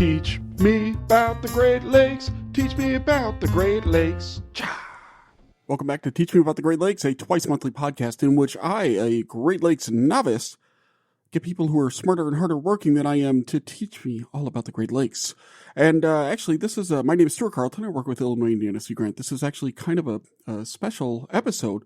Teach me about the Great Lakes. Teach me about the Great Lakes. Cha. Welcome back to Teach Me About the Great Lakes, a twice-monthly podcast in which I, a Great Lakes novice, get people who are smarter and harder working than I am to teach me all about the Great Lakes. And actually, this is my name is Stuart Carlton. I work with Illinois Indiana Sea Grant. This is actually kind of a special episode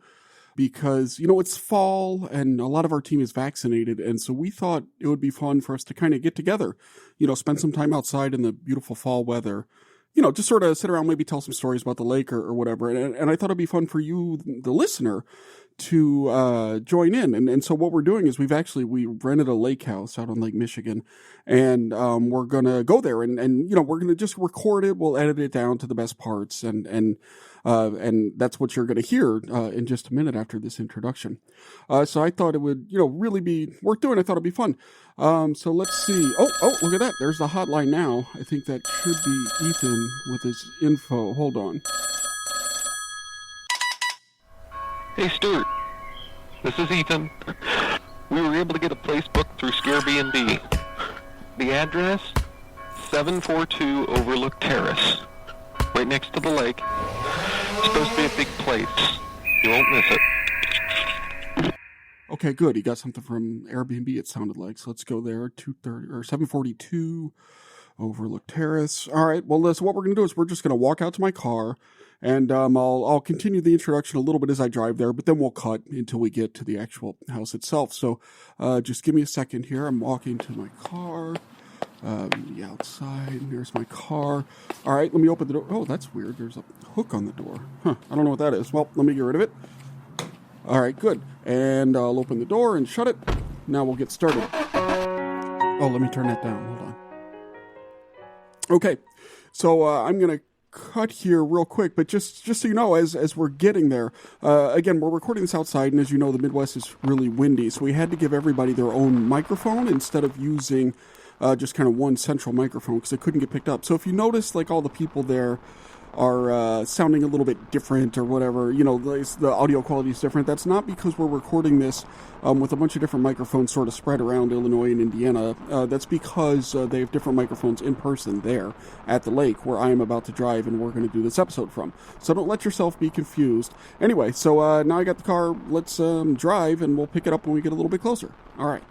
because, you know, it's fall and a lot of our team is vaccinated. And so we thought it would be fun for us to kind of get together, you know, spend some time outside in the beautiful fall weather. You know, just sort of sit around, maybe tell some stories about the lake or whatever. And I thought it'd be fun for you, the listener, to join in. And so what we're doing is we rented a lake house out on Lake Michigan, and we're going to go there and, you know, we're going to just record it. We'll edit it down to the best parts. And that's what you're going to hear in just a minute after this introduction. So I thought it would, you know, really be worth doing. I thought it'd be fun. So let's see. Oh, look at that. There's the hotline now. I think that should be Ethan with his info. Hold on. Hey, Stuart. This is Ethan. We were able to get a place booked through Airbnb. The address, 742 Overlook Terrace, right next to the lake. It's supposed to be a big place. You won't miss it. Okay, good. He got something from Airbnb, it sounded like. So let's go there. 742 Overlook Terrace. All right. Well, so what we're going to do is we're just going to walk out to my car, and I'll continue the introduction a little bit as I drive there, but then we'll cut until we get to the actual house itself. So just give me a second here. I'm walking to my car. The outside. There's my car. All right, let me open the door. Oh, that's weird. There's a hook on the door. I don't know what that is. Well, let me get rid of it. All right, good. And I'll open the door and shut it. Now we'll get started. Oh, let me turn that down. Hold on. Okay, so I'm going to cut here real quick, but just so you know, as we're getting there, again, we're recording this outside, and as you know, the Midwest is really windy, so we had to give everybody their own microphone instead of using just kind of one central microphone because it couldn't get picked up. So if you notice, like, all the people there are sounding a little bit different or whatever, you know, the audio quality is different. That's not because we're recording this with a bunch of different microphones sort of spread around Illinois and Indiana. That's because they have different microphones in person there at the lake where I am about to drive and we're going to do this episode from. So don't let yourself be confused. Anyway, so now I got the car. Let's drive, and we'll pick it up when we get a little bit closer. All right.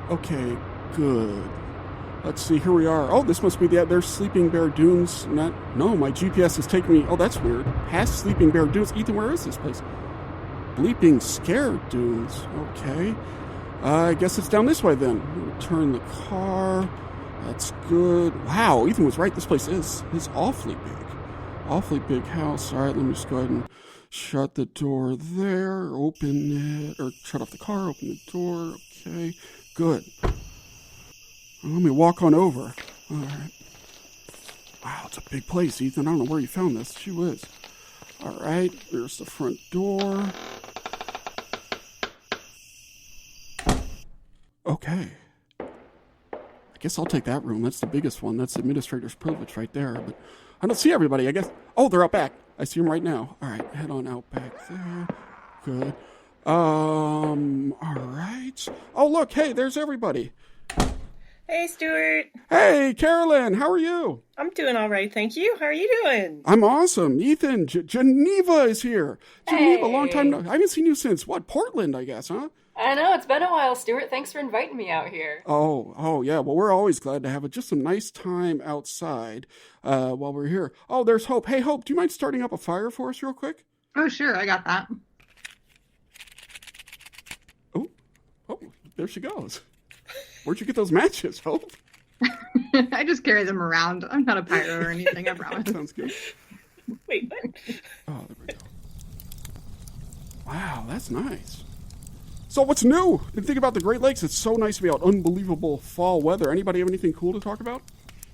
Okay, good. Let's see, here we are. Oh, this must be there's Sleeping Bear Dunes. No, my GPS is taking me, oh, that's weird. Past Sleeping Bear Dunes. Ethan, where is this place? Bleeping Scare Dunes. Okay. I guess it's down this way then. Turn the car. That's good. Wow, Ethan was right. This place is awfully big. Awfully big house. All right, let me just go ahead and shut the door there. Open it, or shut off the car, open the door. Okay. Good. Let me walk on over. All right. Wow, it's a big place, Ethan. I don't know where you found this. Gee whiz. All right, there's the front door. Okay. I guess I'll take that room. That's the biggest one. That's the administrator's privilege right there. But I don't see everybody, I guess. Oh, they're out back. I see them right now. All right, head on out back there. Good. All right. Oh, look, hey, there's everybody. Hey, Stuart. Hey, Carolyn, how are you? I'm doing all right, thank you. How are you doing? I'm awesome. Ethan, Geneva is here. Geneva, hey. Long time. I haven't seen you since, Portland, I guess, huh? I know, it's been a while, Stuart. Thanks for inviting me out here. Oh, yeah. Well, we're always glad to have just some nice time outside while we're here. Oh, there's Hope. Hey, Hope, do you mind starting up a fire for us real quick? Oh, sure. I got that. Oh, there she goes. Where'd you get those matches, Hope? I just carry them around. I'm not a pyro or anything, I promise. Sounds good. Wait, what? Oh, there we go. Wow, that's nice. So what's new? Been thinking about the Great Lakes. It's so nice to be out. Unbelievable fall weather. Anybody have anything cool to talk about?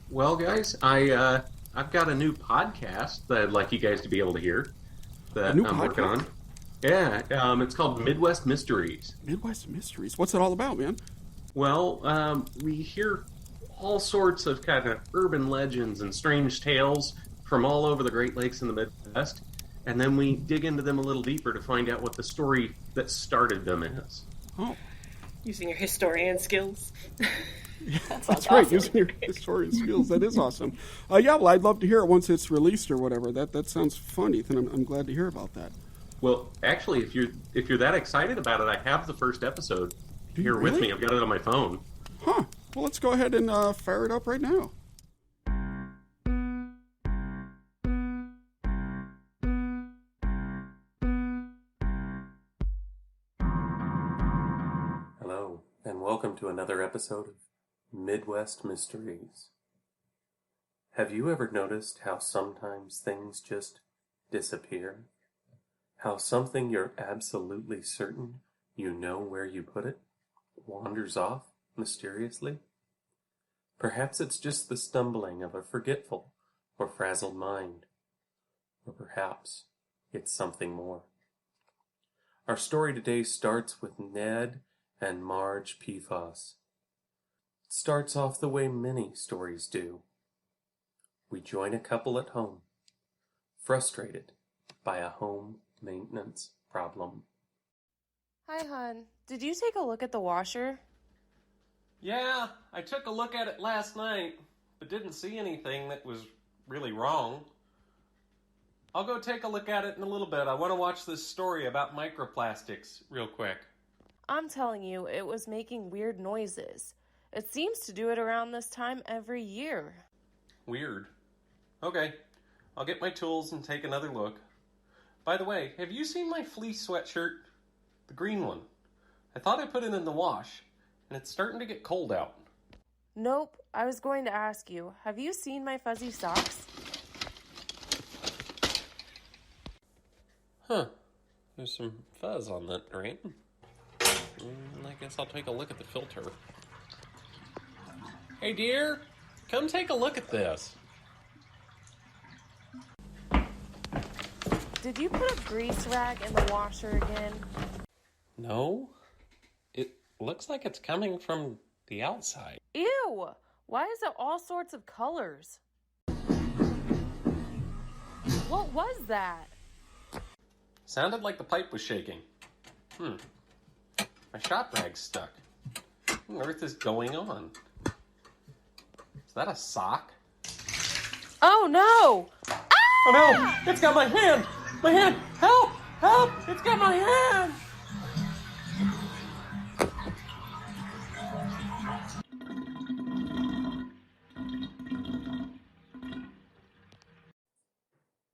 Well, guys, I've got a new podcast that I'd like you guys to be able to hear that I'm working on. Yeah, it's called Midwest Mysteries. Midwest Mysteries? What's it all about, man? Well, we hear all sorts of kind of urban legends and strange tales from all over the Great Lakes in the Midwest, and then we dig into them a little deeper to find out what the story that started them is. Oh. Using your historian skills. That's awesome. right, using your historian skills. That is awesome. Yeah, well, I'd love to hear it once it's released or whatever. That sounds fun, Ethan. I'm glad to hear about that. Well, actually, if you're that excited about it, I have the first episode here with me. I've got it on my phone. Huh. Well, let's go ahead and fire it up right now. Hello, and welcome to another episode of Midwest Mysteries. Have you ever noticed how sometimes things just disappear? How something you're absolutely certain you know where you put it wanders off mysteriously? Perhaps it's just the stumbling of a forgetful or frazzled mind. Or perhaps it's something more. Our story today starts with Ned and Marge PFAS. It starts off the way many stories do. We join a couple at home, frustrated by a home maintenance problem. Hi, hon. Did you take a look at the washer? Yeah, I took a look at it last night, but didn't see anything that was really wrong. I'll go take a look at it in a little bit. I want to watch this story about microplastics real quick. I'm telling you, it was making weird noises. It seems to do it around this time every year. Weird. Okay, I'll get my tools and take another look. By the way, have you seen my fleece sweatshirt? The green one. I thought I put it in the wash, and it's starting to get cold out. Nope, I was going to ask you, have you seen my fuzzy socks? Huh. There's some fuzz on that, right? I guess I'll take a look at the filter. Hey, dear, come take a look at this. Did you put a grease rag in the washer again? No. It looks like it's coming from the outside. Ew! Why is it all sorts of colors? What was that? Sounded like the pipe was shaking. My shop rag's stuck. What on earth is going on? Is that a sock? Oh no! Oh no! It's got my hand! My hand! Help! Help! It's got my hand!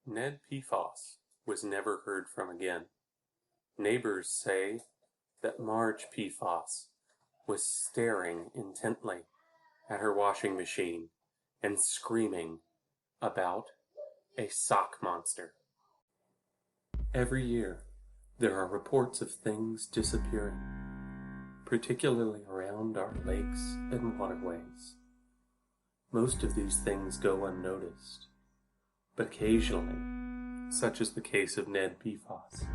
Ned PFAS was never heard from again. Neighbors say that Marge PFAS was staring intently at her washing machine and screaming about a sock monster. Every year, there are reports of things disappearing, particularly around our lakes and waterways. Most of these things go unnoticed, but occasionally, such as the case of Ned PFAS,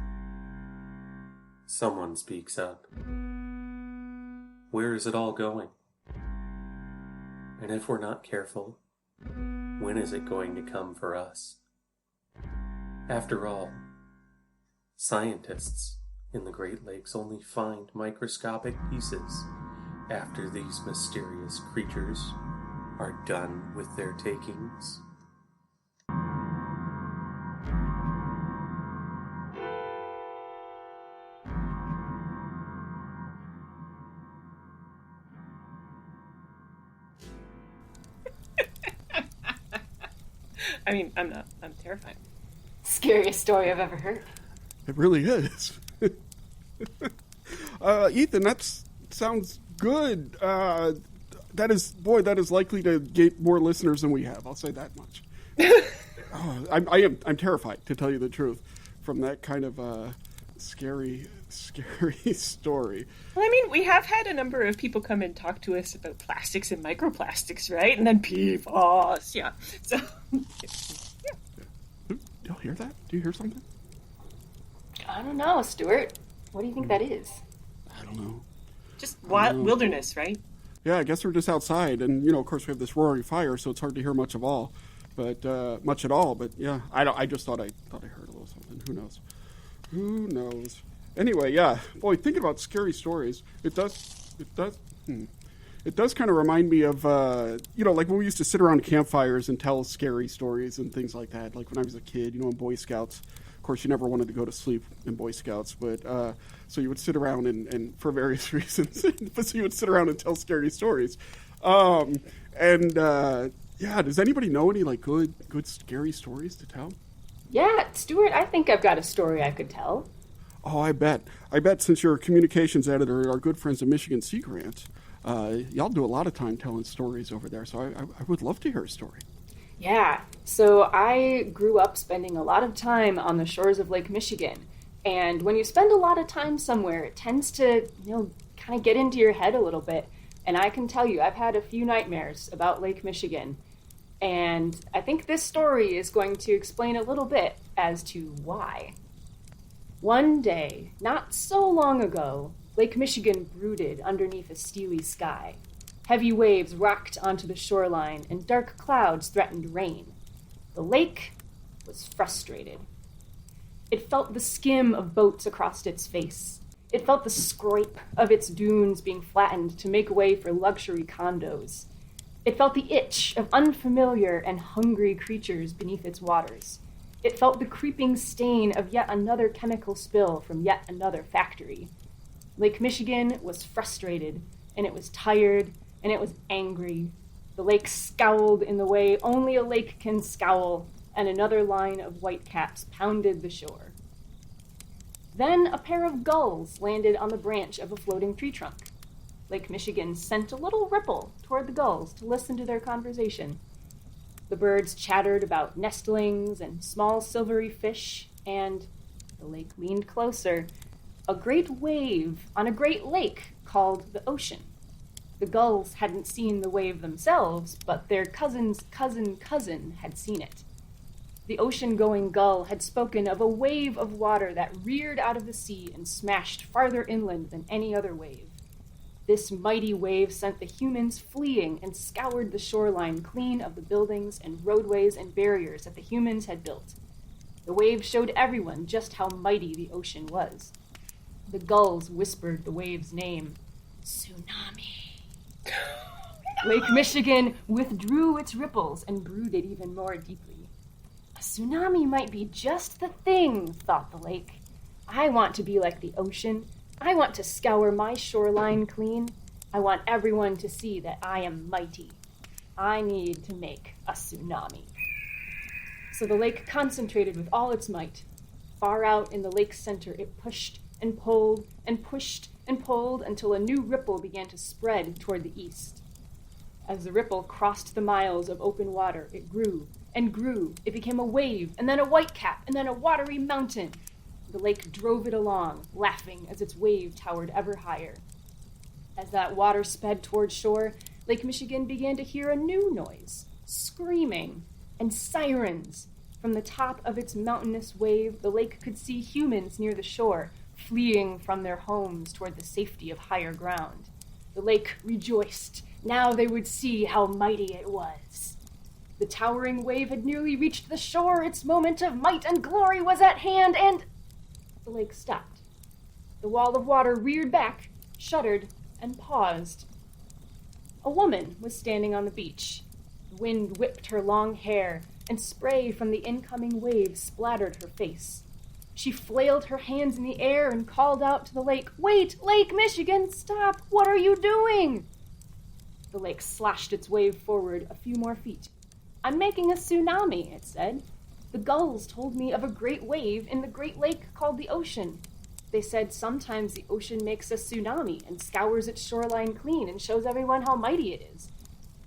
someone speaks up. Where is it all going? And if we're not careful, when is it going to come for us? After all, scientists in the Great Lakes only find microscopic pieces after these mysterious creatures are done with their takings. I mean, I'm not. I'm terrified. Scariest story I've ever heard. It really is. Ethan, that sounds good. That is likely to get more listeners than we have. I'll say that much. I'm terrified, to tell you the truth, from that kind of scary story. Well, I mean, we have had a number of people come and talk to us about plastics and microplastics, right? And then PFAS, yeah. So, yeah. Do you hear that? Do you hear something? I don't know, Stuart. What do you think that is? I don't know. Just wilderness, right? Yeah, I guess we're just outside, and, of course we have this roaring fire, so it's hard to hear much at all. But yeah, I just thought I heard a little something. Who knows? Anyway, yeah, boy, thinking about scary stories, it does kind of remind me of, like when we used to sit around campfires and tell scary stories and things like that. Like when I was a kid, in Boy Scouts. Of course, you never wanted to go to sleep in Boy Scouts, but so you would sit around and for various reasons, but so you would sit around and tell scary stories. Yeah, does anybody know any like good scary stories to tell? Yeah, Stuart, I think I've got a story I could tell. Oh, I bet since you're a communications editor at our good friends at Michigan Sea Grant, y'all do a lot of time telling stories over there, so I would love to hear a story. Yeah, so I grew up spending a lot of time on the shores of Lake Michigan, and when you spend a lot of time somewhere, it tends to, kind of get into your head a little bit, and I can tell you, I've had a few nightmares about Lake Michigan, and I think this story is going to explain a little bit as to why. One day, not so long ago, Lake Michigan brooded underneath a steely sky. Heavy waves rocked onto the shoreline, and dark clouds threatened rain. The lake was frustrated. It felt the skim of boats across its face. It felt the scrape of its dunes being flattened to make way for luxury condos. It felt the itch of unfamiliar and hungry creatures beneath its waters. It felt the creeping stain of yet another chemical spill from yet another factory. Lake Michigan was frustrated, and it was tired, and it was angry. The lake scowled in the way only a lake can scowl, and another line of whitecaps pounded the shore. Then a pair of gulls landed on the branch of a floating tree trunk. Lake Michigan sent a little ripple toward the gulls to listen to their conversation. The birds chattered about nestlings and small silvery fish, and the lake leaned closer. A great wave on a great lake called the ocean. The gulls hadn't seen the wave themselves, but their cousin's cousin had seen it. The ocean-going gull had spoken of a wave of water that reared out of the sea and smashed farther inland than any other wave. This mighty wave sent the humans fleeing and scoured the shoreline clean of the buildings and roadways and barriers that the humans had built. The wave showed everyone just how mighty the ocean was. The gulls whispered the wave's name, Tsunami. Lake Michigan withdrew its ripples and brooded even more deeply. A tsunami might be just the thing, thought the lake. I want to be like the ocean. I want to scour my shoreline clean. I want everyone to see that I am mighty. I need to make a tsunami. So the lake concentrated with all its might. Far out in the lake's center, it pushed and pulled and pushed and pulled until a new ripple began to spread toward the east. As the ripple crossed the miles of open water, it grew and grew. It became a wave, and then a whitecap, and then a watery mountain. The lake drove it along, laughing as its wave towered ever higher. As that water sped toward shore, Lake Michigan began to hear a new noise, screaming and sirens. From the top of its mountainous wave, the lake could see humans near the shore, fleeing from their homes toward the safety of higher ground. The lake rejoiced. Now they would see how mighty it was. The towering wave had nearly reached the shore. Its moment of might and glory was at hand, and the lake stopped. The wall of water reared back, shuddered, and paused. A woman was standing on the beach. The wind whipped her long hair, and spray from the incoming wave splattered her face. She flailed her hands in the air and called out to the lake, "Wait, Lake Michigan, stop! What are you doing?" The lake slashed its wave forward a few more feet. "I'm making a tsunami," it said. "The gulls told me of a great wave in the great lake called the ocean. They said sometimes the ocean makes a tsunami and scours its shoreline clean and shows everyone how mighty it is.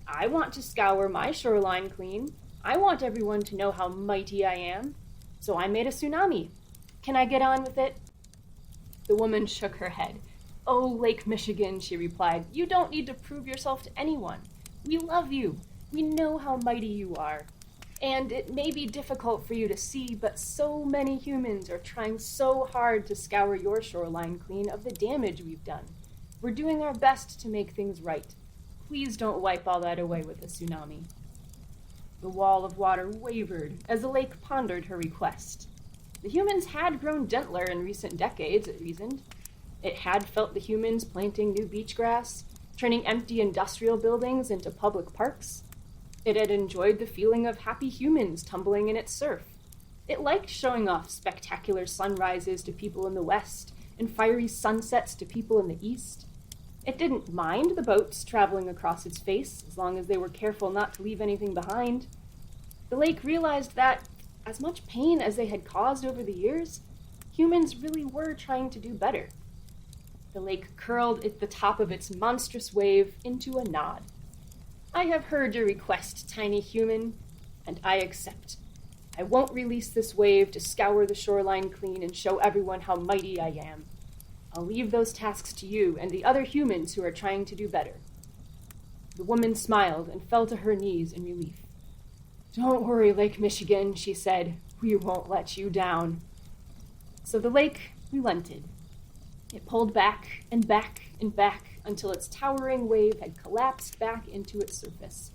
I want to scour my shoreline clean. I want everyone to know how mighty I am. So I made a tsunami. Can I get on with it?" The woman shook her head. "Oh, Lake Michigan," she replied, "you don't need to prove yourself to anyone. We love you. We know how mighty you are. And it may be difficult for you to see, but so many humans are trying so hard to scour your shoreline clean of the damage we've done. We're doing our best to make things right. Please don't wipe all that away with a tsunami. The wall of water wavered as the lake pondered her request. The humans had grown gentler in recent decades, it reasoned. It had felt the humans planting new beach grass, turning empty industrial buildings into public parks. It had enjoyed the feeling of happy humans tumbling in its surf. It liked showing off spectacular sunrises to people in the west and fiery sunsets to people in the east. It didn't mind the boats traveling across its face as long as they were careful not to leave anything behind. The lake realized that, as much pain as they had caused over the years, humans really were trying to do better. The lake curled at the top of its monstrous wave into a nod. I have heard your request, tiny human, and I accept. I won't release this wave to scour the shoreline clean and show everyone how mighty I am. I'll leave those tasks to you and the other humans who are trying to do better. The woman smiled and fell to her knees in relief. Don't worry, Lake Michigan, she said. We won't let you down. So the lake relented. It pulled back and back and back until its towering wave had collapsed back into its surface.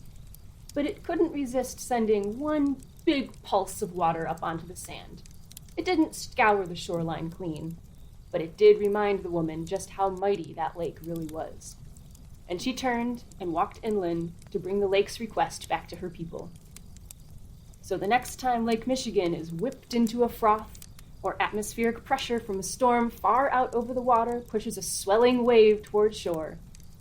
But it couldn't resist sending one big pulse of water up onto the sand. It didn't scour the shoreline clean, but it did remind the woman just how mighty that lake really was. And she turned and walked inland to bring the lake's request back to her people. So the next time Lake Michigan is whipped into a froth, or atmospheric pressure from a storm far out over the water pushes a swelling wave toward shore,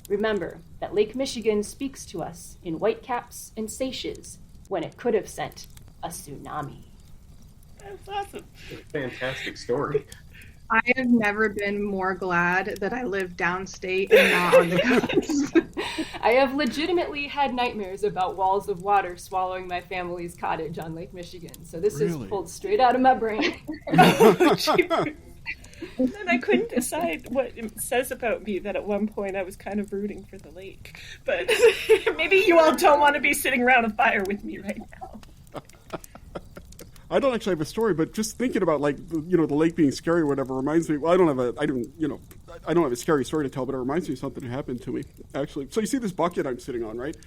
remember that Lake Michigan speaks to us in whitecaps and seiches when it could have sent a tsunami. That's awesome. Fantastic story. I have never been more glad that I live downstate and not on the coast. I have legitimately had nightmares about walls of water swallowing my family's cottage on Lake Michigan, so this is pulled straight out of my brain. And I couldn't decide what it says about me that at one point I was kind of rooting for the lake. But maybe you all don't want to be sitting around a fire with me right now. I don't actually have a story, but just thinking about, like, you know, the lake being scary or whatever reminds me. Well, I don't have a scary story to tell, but it reminds me of something that happened to me actually. So you see this bucket I'm sitting on, right?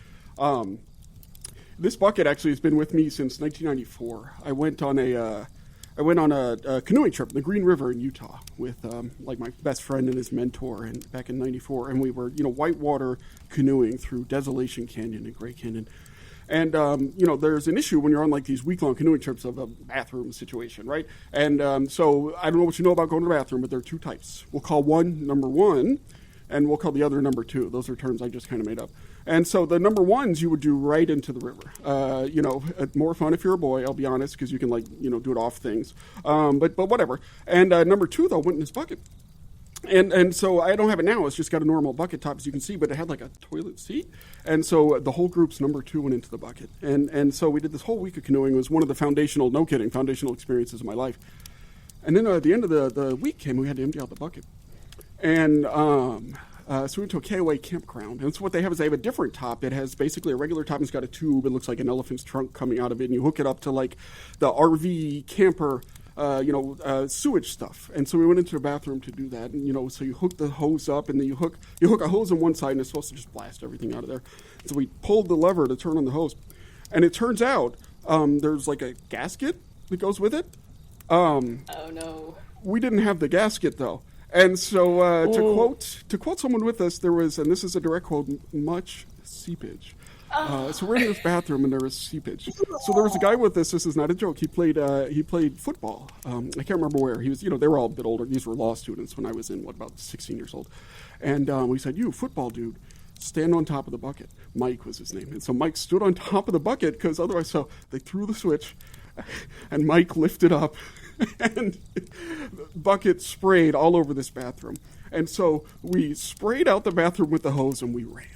This bucket actually has been with me since 1994. I went on a canoeing trip in the Green River in Utah with like my best friend and his mentor, and back in '94, and we were whitewater canoeing through Desolation Canyon and Gray Canyon. And, there's an issue when you're on, like, these week-long canoeing trips of a bathroom situation, right? And so I don't know what you know about going to the bathroom, but there are two types. We'll call one number one, and we'll call the other number two. Those are terms I just kind of made up. And so the number ones you would do right into the river. More fun if you're a boy, I'll be honest, because you can, like, do it off things. But whatever. And number two, though, went in this bucket. And so I don't have it now. It's just got a normal bucket top, as you can see, but it had like a toilet seat. And so the whole group's number two went into the bucket. And so we did this whole week of canoeing. It was one of the foundational experiences of my life. And then at the end of the week came, we had to empty out the bucket. And so we went to a KOA campground. And so what they have is they have a different top. It has basically a regular top, and it's got a tube. It looks like an elephant's trunk coming out of it. And you hook it up to like the RV camper sewage stuff. And so we went into the bathroom to do that. And, so you hook the hose up, and then you hook a hose on one side, and it's supposed to just blast everything out of there. So we pulled the lever to turn on the hose. And it turns out there's like a gasket that goes with it. Oh, no. We didn't have the gasket, though. And so to quote someone with us, there was, and this is a direct quote, much seepage. So we're in this bathroom, and there was seepage. So there was a guy with us. This is not a joke. He played football. I can't remember where. He was, they were all a bit older. These were law students when I was in, about 16 years old. And we said, you, football dude, stand on top of the bucket. Mike was his name. And so Mike stood on top of the bucket, because otherwise, so they threw the switch, and Mike lifted up, and the bucket sprayed all over this bathroom. And so we sprayed out the bathroom with the hose, and we ran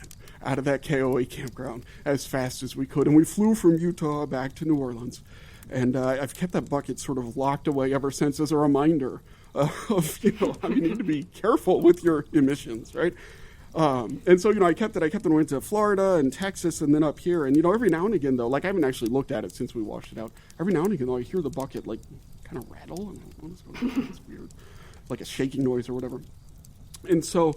out of that KOA campground as fast as we could. And we flew from Utah back to New Orleans. And I've kept that bucket sort of locked away ever since as a reminder of how you need to be careful with your emissions, right? And so, I kept it. I went to Florida and Texas and then up here. And, every now and again, though, like I haven't actually looked at it since we washed it out. Every now and again, though, I hear the bucket, like, kind of rattle. And what is going on? It's weird. Like a shaking noise or whatever. And so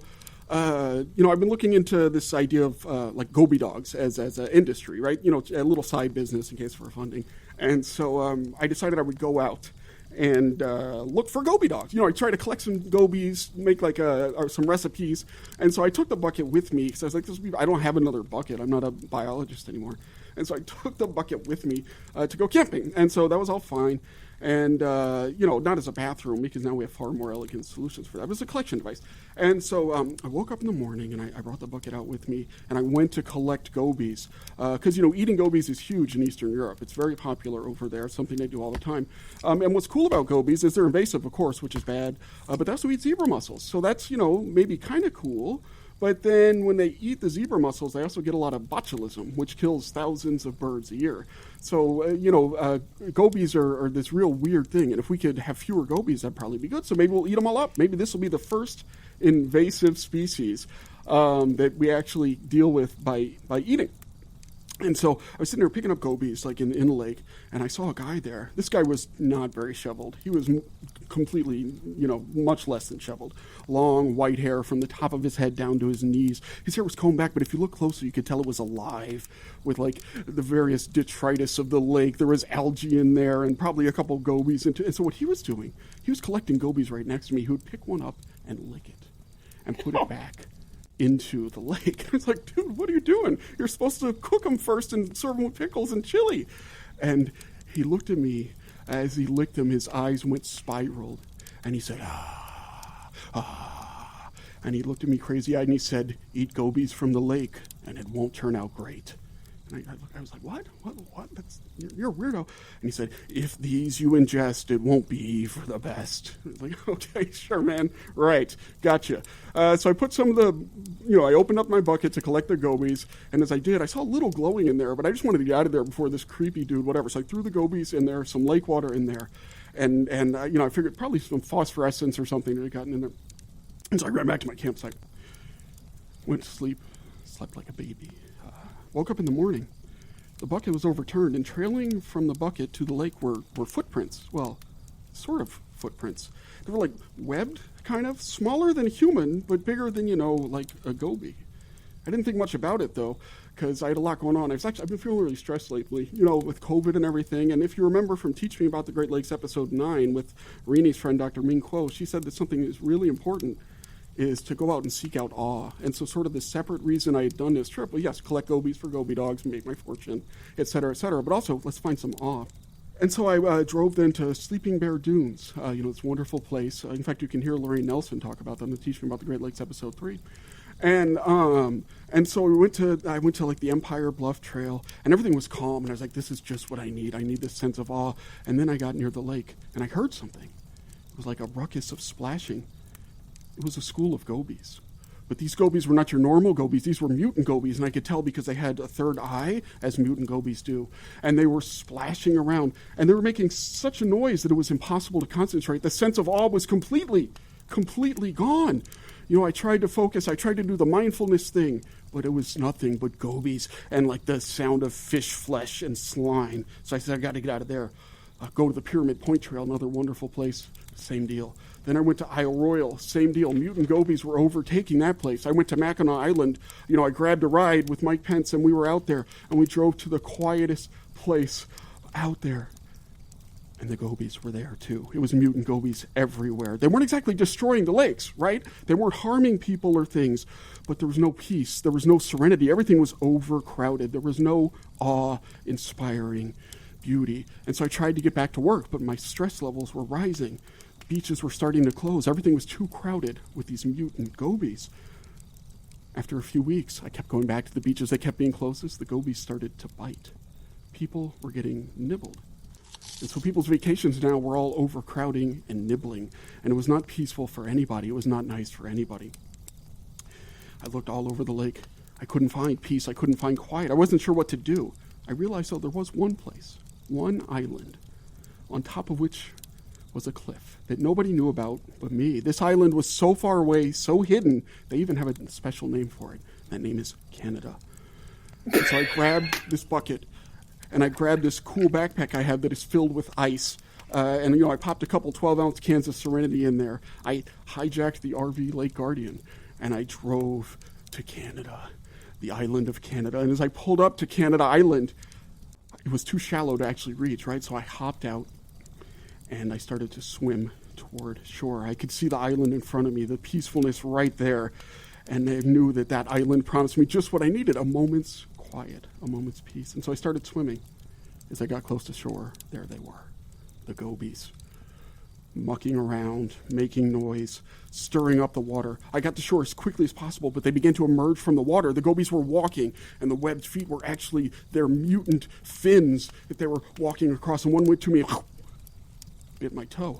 I've been looking into this idea of like goby dogs as an industry, right? A little side business in case for funding. And so I decided I would go out and look for goby dogs. I try to collect some gobies, make like some recipes. And so I took the bucket with me because I was like, I don't have another bucket. I'm not a biologist anymore. And so I took the bucket with me to go camping. And so that was all fine. And, not as a bathroom, because now we have far more elegant solutions for that. It was a collection device. And so I woke up in the morning, and I brought the bucket out with me, and I went to collect gobies. Because, eating gobies is huge in Eastern Europe. It's very popular over there. It's something they do all the time. And what's cool about gobies is they're invasive, of course, which is bad. But they also eat zebra mussels. So that's, maybe kind of cool. But then when they eat the zebra mussels, they also get a lot of botulism, which kills thousands of birds a year. So, gobies are this real weird thing. And if we could have fewer gobies, that'd probably be good. So maybe we'll eat them all up. Maybe this will be the first invasive species that we actually deal with by eating. And so I was sitting there picking up gobies, like in the lake, and I saw a guy there. This guy was not very shoveled. He was completely, much less than shoveled. Long white hair from the top of his head down to his knees. His hair was combed back, but if you look closer, you could tell it was alive with, like, the various detritus of the lake. There was algae in there and probably a couple gobies. And so what he was doing, he was collecting gobies right next to me. He would pick one up and lick it and put it back into the lake. I was like, dude, what are you doing? You're supposed to cook them first and serve them with pickles and chili. And he looked at me. As he licked them, his eyes went spiraled. And he said, ah. And he looked at me crazy-eyed and he said, eat gobies from the lake and it won't turn out great. And I was like, what? What? You're a weirdo. And he said, if these you ingest, it won't be for the best. I was like, okay, sure, man. Right. Gotcha. So I put some of the, I opened up my bucket to collect the gobies. And as I did, I saw a little glowing in there, but I just wanted to get out of there before this creepy dude, whatever. So I threw the gobies in there, some lake water in there. And I figured probably some phosphorescence or something that had gotten in there. And so I ran back to my campsite, went to sleep, slept like a baby. Woke up in the morning. The bucket was overturned, and trailing from the bucket to the lake were footprints. Well, sort of footprints. They were like webbed, kind of. Smaller than a human, but bigger than, like a goby. I didn't think much about it, though, because I had a lot going on. I've been feeling really stressed lately, with COVID and everything. And if you remember from Teach Me About the Great Lakes episode 9 with Irene's friend, Dr. Ming Kuo, she said that something is really important is to go out and seek out awe. And so sort of the separate reason I had done this trip, well, yes, collect gobies for goby dogs and make my fortune, et cetera, but also let's find some awe. And so I drove then to Sleeping Bear Dunes, this wonderful place. In fact, you can hear Lorraine Nelson talk about them in Teach Me About the Great Lakes episode 3. And so I went to like the Empire Bluff Trail, and everything was calm, and I was like, this is just what I need. I need this sense of awe. And then I got near the lake, and I heard something. It was like a ruckus of splashing. It was a school of gobies. But these gobies were not your normal gobies. These were mutant gobies, and I could tell because they had a third eye, as mutant gobies do. And they were splashing around, and they were making such a noise that it was impossible to concentrate. The sense of awe was completely gone. I tried to focus. I tried to do the mindfulness thing, but it was nothing but gobies and like the sound of fish flesh and slime. So I said, I got to get out of there. Go to the Pyramid Point Trail, another wonderful place. Same deal. Then I went to Isle Royal, same deal. Mutant gobies were overtaking that place. I went to Mackinac Island. I grabbed a ride with Mike Pence, and we were out there, and we drove to the quietest place out there. And the gobies were there, too. It was mutant gobies everywhere. They weren't exactly destroying the lakes, right? They weren't harming people or things, but there was no peace. There was no serenity. Everything was overcrowded. There was no awe-inspiring beauty. And so I tried to get back to work, but my stress levels were rising. Beaches were starting to close. Everything was too crowded with these mutant gobies. After a few weeks, I kept going back to the beaches. They kept being closest. The gobies started to bite. People were getting nibbled. And so people's vacations now were all overcrowding and nibbling. And it was not peaceful for anybody. It was not nice for anybody. I looked all over the lake. I couldn't find peace. I couldn't find quiet. I wasn't sure what to do. I realized, though, there was one place, one island, on top of which was a cliff that nobody knew about but me. This island was so far away, so hidden, they even have a special name for it. That name is Canada. And so I grabbed this bucket, and I grabbed this cool backpack I have that is filled with ice. I popped a couple 12-ounce cans of Serenity in there. I hijacked the RV Lake Guardian, and I drove to Canada, the island of Canada. And as I pulled up to Canada Island, it was too shallow to actually reach, right? So I hopped out, and I started to swim toward shore. I could see the island in front of me, the peacefulness right there, and I knew that that island promised me just what I needed, a moment's quiet, a moment's peace. And so I started swimming. As I got close to shore, there they were, the gobies, mucking around, making noise, stirring up the water. I got to shore as quickly as possible, but they began to emerge from the water. The gobies were walking, and the webbed feet were actually their mutant fins that they were walking across, and one went to me and bit my toe.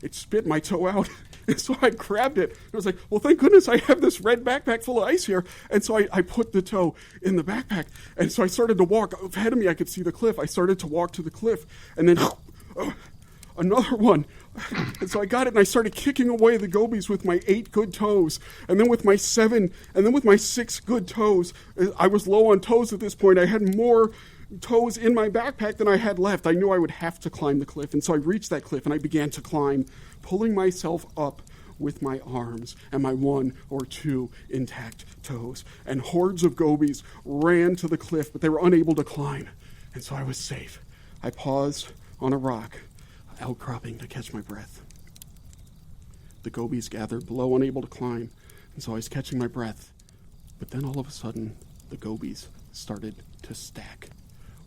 It spit my toe out. And so I grabbed it. I was like, well, thank goodness I have this red backpack full of ice here. And so I put the toe in the backpack. And so I started to walk. Ahead of me, I could see the cliff. I started to walk to the cliff. And then another one. And so I got it, and I started kicking away the gobies with my 8 good toes. And then with my 7, and then with my 6 good toes. I was low on toes at this point. I had more toes in my backpack than I had left. I knew I would have to climb the cliff, and so I reached that cliff and I began to climb, pulling myself up with my arms and my 1 or 2 intact toes. And hordes of gobies ran to the cliff, but they were unable to climb, and so I was safe. I paused on a rock, outcropping to catch my breath. The gobies gathered below, unable to climb, and so I was catching my breath. But then all of a sudden, the gobies started to stack,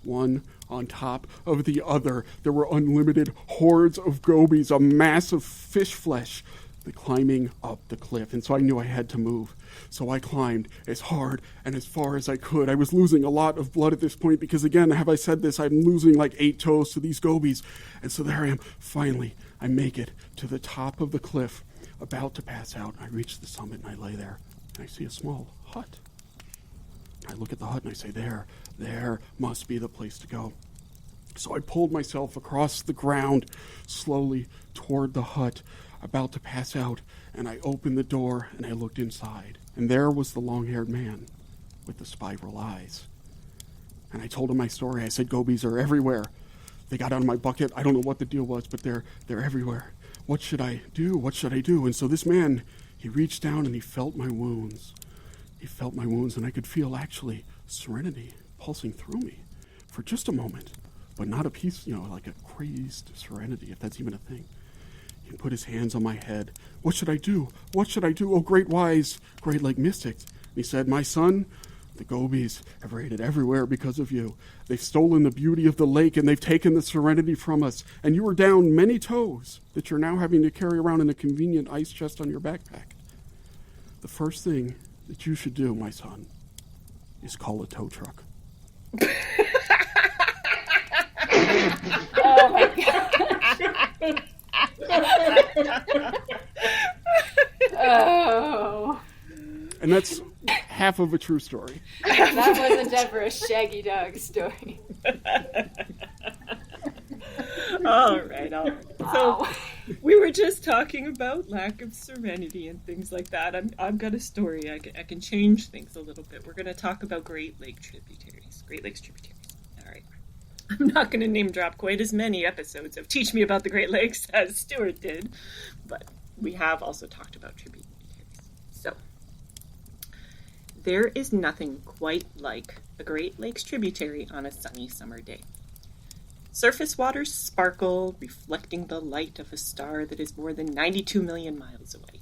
one on top of the other. There were unlimited hordes of gobies, a mass of fish flesh, climbing up the cliff. And so I knew I had to move. So I climbed as hard and as far as I could. I was losing a lot of blood at this point because, again, have I said this? I'm losing like 8 toes to these gobies. And so there I am. Finally, I make it to the top of the cliff, about to pass out. I reach the summit and I lay there, and I see a small hut. I look at the hut and I say, there must be the place to go. So I pulled myself across the ground slowly toward the hut, about to pass out, and I opened the door and I looked inside. And there was the long-haired man with the spiral eyes. And I told him my story. I said, gobies are everywhere. They got out of my bucket. I don't know what the deal was, but they're everywhere. What should I do? What should I do? And so this man, he reached down and he felt my wounds. He felt my wounds, and I could feel actually serenity pulsing through me for just a moment, but not a piece, like a crazed serenity, if that's even a thing. He put his hands on my head. What should I do? What should I do? Oh, great wise, great lake mystics. And he said, my son, the gobies have raided everywhere because of you. They've stolen the beauty of the lake, and they've taken the serenity from us. And you are down many toes that you're now having to carry around in a convenient ice chest on your backpack. The first thing that you should do, my son, is call a tow truck. Oh my god. Oh. And that's half of a true story. That wasn't ever a shaggy dog story. All right. So we were just talking about lack of serenity and things like that. I've got a story. I can change things a little bit. We're going to talk about Great Lakes tributaries. All right. I'm not going to name drop quite as many episodes of Teach Me About the Great Lakes as Stuart did, but we have also talked about tributaries. So there is nothing quite like a Great Lakes tributary on a sunny summer day. Surface waters sparkle, reflecting the light of a star that is more than 92 million miles away.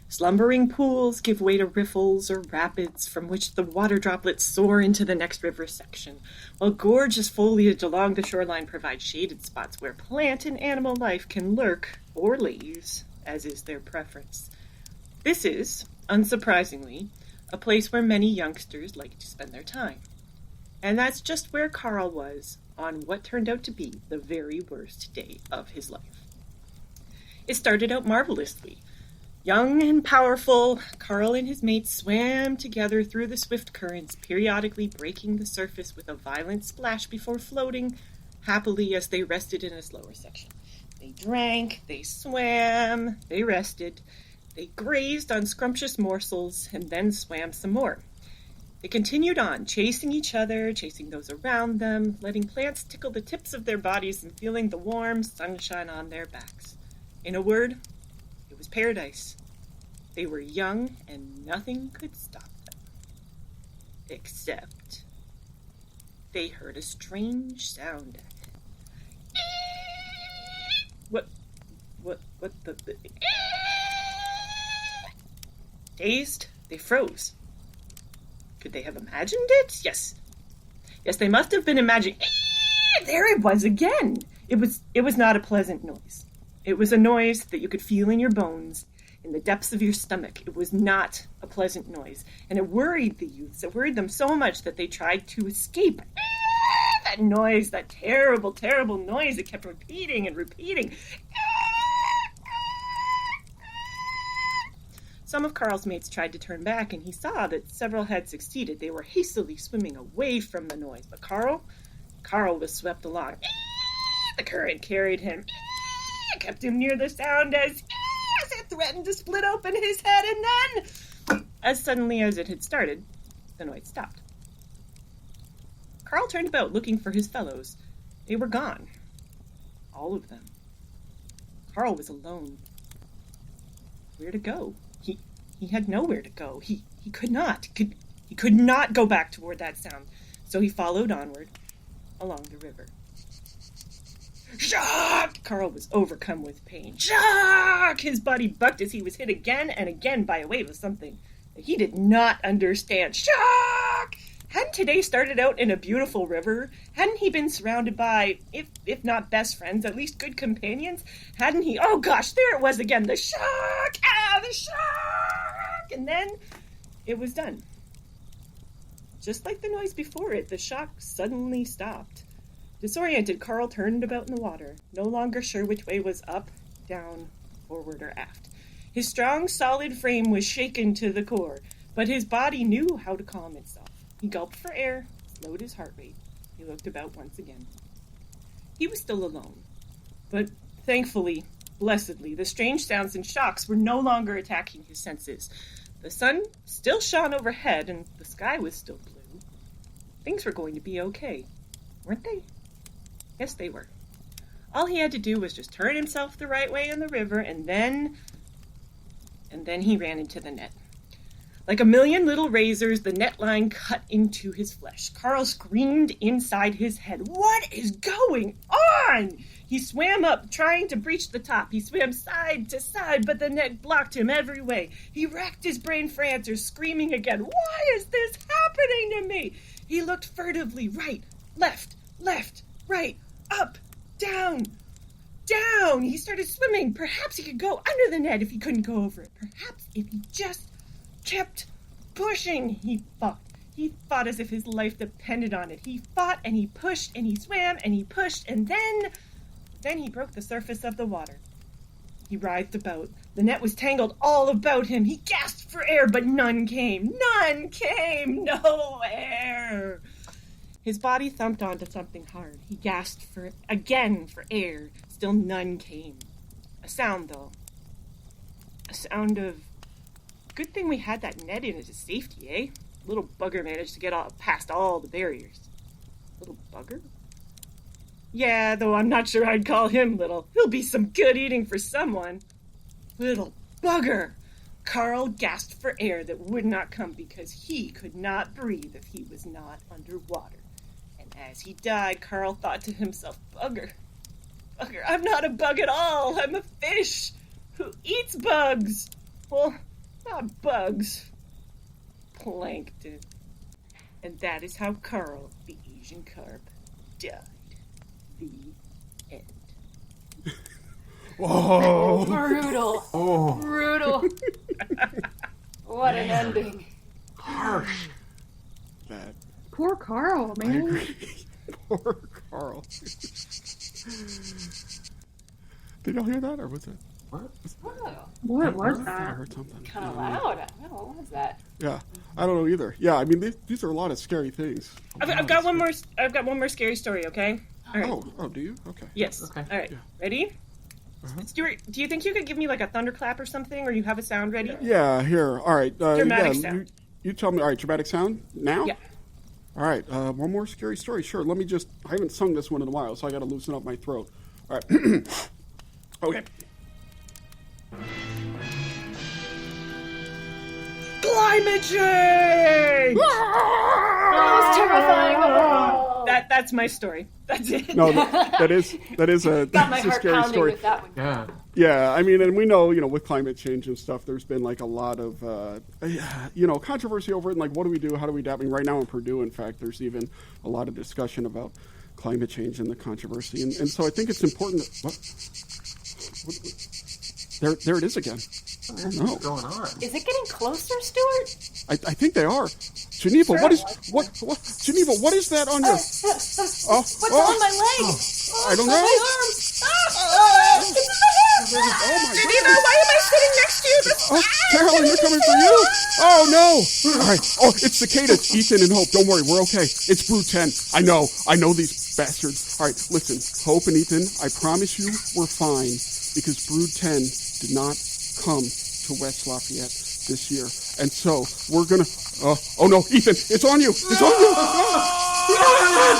Slumbering pools give way to riffles or rapids from which the water droplets soar into the next river section, while gorgeous foliage along the shoreline provides shaded spots where plant and animal life can lurk or laze, as is their preference. This is, unsurprisingly, a place where many youngsters like to spend their time. And that's just where Carl was on what turned out to be the very worst day of his life. It started out marvelously. Young and powerful, Carl and his mates swam together through the swift currents, periodically breaking the surface with a violent splash before floating happily as they rested in a slower section. They drank, they swam, they rested, they grazed on scrumptious morsels, and then swam some more. They continued on, chasing each other, chasing those around them, letting plants tickle the tips of their bodies and feeling the warm sunshine on their backs. In a word, it was paradise. They were young, and nothing could stop them. Except they heard a strange sound ahead. What the... Dazed, they froze. Could they have imagined it? Yes, they must have been imagining. There it was again. It was not a pleasant noise. It was a noise that you could feel in your bones, in the depths of your stomach. It was not a pleasant noise, and it worried the youths. It worried them so much that they tried to escape. That noise, that terrible, terrible noise, it kept repeating and repeating. Some of Carl's mates tried to turn back, and he saw that several had succeeded. They were hastily swimming away from the noise, but Carl was swept along. The current carried him, kept him near the sound as it threatened to split open his head, and then, as suddenly as it had started, the noise stopped. Carl turned about, looking for his fellows. They were gone. All of them. Carl was alone. Where to go? He had nowhere to go. He could not go back toward that sound. So he followed onward along the river. Shock! Carl was overcome with pain. Shock! His body bucked as he was hit again and again by a wave of something that he did not understand. Shock! Hadn't today started out in a beautiful river? Hadn't he been surrounded by, if not best friends, at least good companions? Hadn't he? Oh gosh, there it was again. The shock! The shock! And then it was done. Just like the noise before it, the shock suddenly stopped. Disoriented, Carl turned about in the water, no longer sure which way was up, down, forward, or aft. His strong, solid frame was shaken to the core, but his body knew how to calm itself. He gulped for air, slowed his heart rate. He looked about once again. He was still alone, but thankfully, blessedly, the strange sounds and shocks were no longer attacking his senses. The sun still shone overhead, and the sky was still blue. Things were going to be okay, weren't they? Yes, they were. All he had to do was just turn himself the right way in the river, and then he ran into the net. Like a million little razors, the net line cut into his flesh. Carl screamed inside his head. What is going on? He swam up, trying to breach the top. He swam side to side, but the net blocked him every way. He racked his brain for answers, screaming again, why is this happening to me? He looked furtively right, left, right, up, down. He started swimming. Perhaps he could go under the net if he couldn't go over it. Perhaps if he just kept pushing, he fought. He fought as if his life depended on it. He fought and he pushed and he swam and he pushed, and then he broke the surface of the water. He writhed about. The net was tangled all about him. He gasped for air, but none came. None came! No air! His body thumped onto something hard. He gasped for air. Still none came. A sound, though. A sound of... Good thing we had that net in as a safety, eh? Little bugger managed to get past all the barriers. Little bugger? Yeah, though I'm not sure I'd call him little. He'll be some good eating for someone. Little bugger! Carl gasped for air that would not come because he could not breathe if he was not underwater. And as he died, Carl thought to himself, bugger, I'm not a bug at all. I'm a fish who eats bugs. Well, not bugs. Plankton. And that is how Carl, the Asian carp, died. The end. Whoa! Brutal. Oh. Brutal. What an ending. Harsh. That. Poor Carl, I man. agree. Poor Carl. Did y'all hear that, or was it? What? Oh, What was I that? heard something. kind of loud. I don't know, what was that? Yeah, I don't know either. Yeah, I mean, these are a lot of scary things. I've got one more scary story, okay? All right. Oh, do you? Okay. Yes. Okay. All right. Yeah. Ready? Uh-huh. Stuart, do you think you could give me like a thunderclap or something, or you have a sound ready? Yeah, here. All right. Dramatic yeah, sound. You tell me. All right, dramatic sound now? Yeah. All right, one more scary story. Sure, let me just... I haven't sung this one in a while, so I got to loosen up my throat. All right. Okay. climate change! Most terrifying of all. That's my story. That's it. No, that is a Got my that's a heart scary pounding story. with that one. Yeah. Yeah, I mean, and we know, with climate change and stuff, there's been like a lot of, controversy over it. And like, what do we do? How do we adapt? I mean, right now in Purdue, in fact, there's even a lot of discussion about climate change and the controversy. And so I think it's important. There it is again. What's going on? Is it getting closer, Stuart? I think they are. Geneva, what Geneva, what is that on your... What's on my leg? I don't know. My arm. Oh my Geneva, goodness. why am I sitting next to you? Carolyn, they're coming for you. Oh, no. All right. Oh, it's cicadas. Ethan and Hope. Don't worry. We're okay. It's Brood 10. I know these bastards. All right. Listen, Hope and Ethan, I promise you we're fine because Brood 10 did not come to West Lafayette this year. And so we're going to... oh, no. Ethan, it's on you. It's on you. They're everywhere.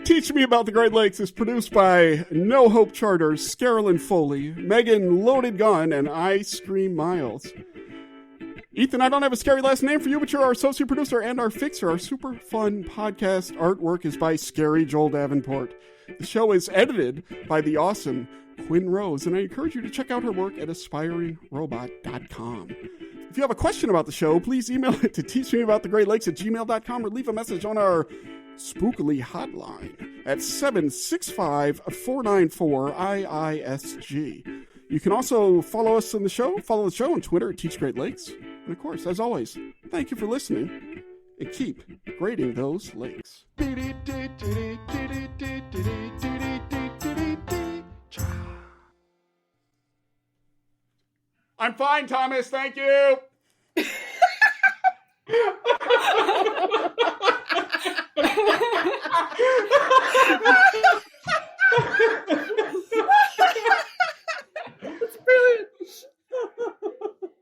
Teach Me About the Great Lakes is produced by No Hope Charters, Carolyn Foley, Megan Loaded Gunn, and Ice Cream Miles. Ethan, I don't have a scary last name for you, but you're our associate producer and our fixer. Our super fun podcast artwork is by Scary Joel Davenport. The show is edited by the awesome Quinn Rose, and I encourage you to check out her work at aspiringrobot.com. If you have a question about the show, please email it to teachmeaboutthegreatlakes@gmail.com or leave a message on our spookily hotline at 765-494-IISG. You can also follow us on the show. Follow the show on Twitter at Teach Great Lakes. And of course, as always, thank you for listening and keep grading those lakes. I'm fine, Thomas. Thank you.